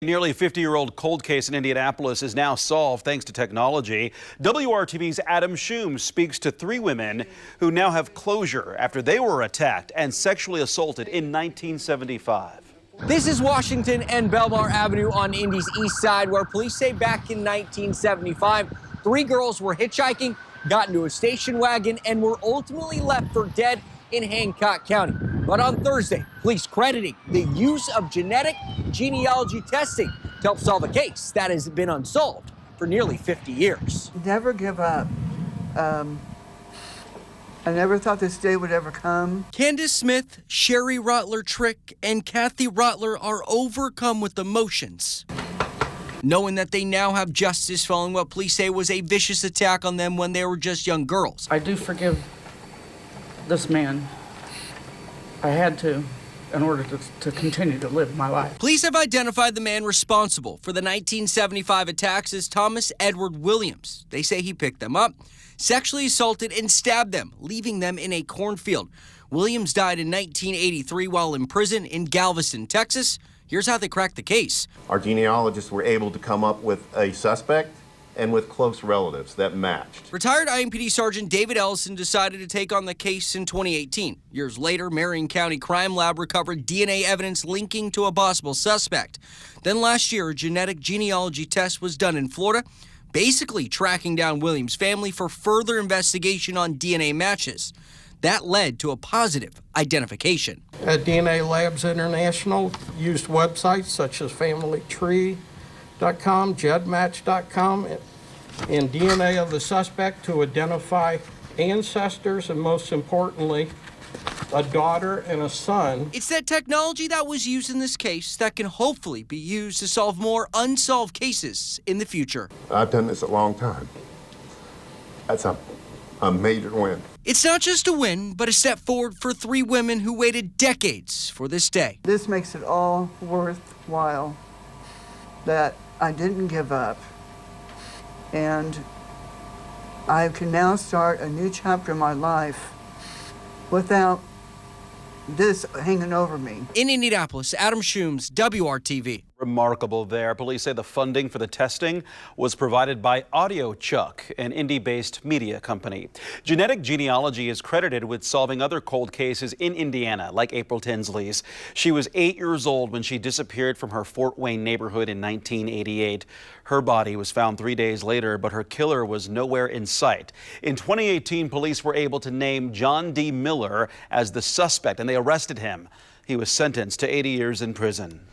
Nearly 50-year-old cold case in Indianapolis is now solved thanks to technology. WRTV's Adam Shooms speaks to three women who now have closure after they were attacked and sexually assaulted in 1975. This is Washington and Belmar Avenue on Indy's east side, where police say back in 1975, three girls were hitchhiking, got into a station wagon, and were ultimately left for dead in Hancock County. But on Thursday, police crediting the use of genetic genealogy testing to help solve a case that has been unsolved for nearly 50 years. Never give up. I never thought this day would ever come. Candace Smith, Sherry Rotler-Trick, and Kathy Rotler are overcome with emotions, knowing that they now have justice following what police say was a vicious attack on them when they were just young girls. I do forgive this man. I had to in order to continue to live my life. Police have identified the man responsible for the 1975 attacks as Thomas Edward Williams. They say he picked them up, sexually assaulted, and stabbed them, leaving them in a cornfield. Williams died in 1983 while in prison in Galveston, Texas. Here's how they cracked the case. Our genealogists were able to come up with a suspect and with close relatives that matched. Retired IMPD Sergeant David Ellison decided to take on the case in 2018. Years later, Marion County Crime Lab recovered DNA evidence linking to a possible suspect. Then last year, a genetic genealogy test was done in Florida, basically tracking down Williams' family for further investigation on DNA matches. That led to a positive identification. DNA Labs International used websites such as FamilyTree.com, GEDmatch.com, and DNA of the suspect to identify ancestors and, most importantly, a daughter and a son. It's that technology that was used in this case that can hopefully be used to solve more unsolved cases in the future. I've done this a long time. That's a major win. It's not just a win, but a step forward for three women who waited decades for this day. This makes it all worthwhile that I didn't give up. And I can now start a new chapter in my life without this hanging over me. In Indianapolis, Adam Shooms, WRTV. Remarkable there. Police say the funding for the testing was provided by AudioChuck, an Indy-based media company. Genetic genealogy is credited with solving other cold cases in Indiana, like April Tinsley's. She was 8 years old when she disappeared from her Fort Wayne neighborhood in 1988. Her body was found 3 days later, but her killer was nowhere in sight. In 2018, police were able to name John D. Miller as the suspect, and they arrested him. He was sentenced to 80 years in prison.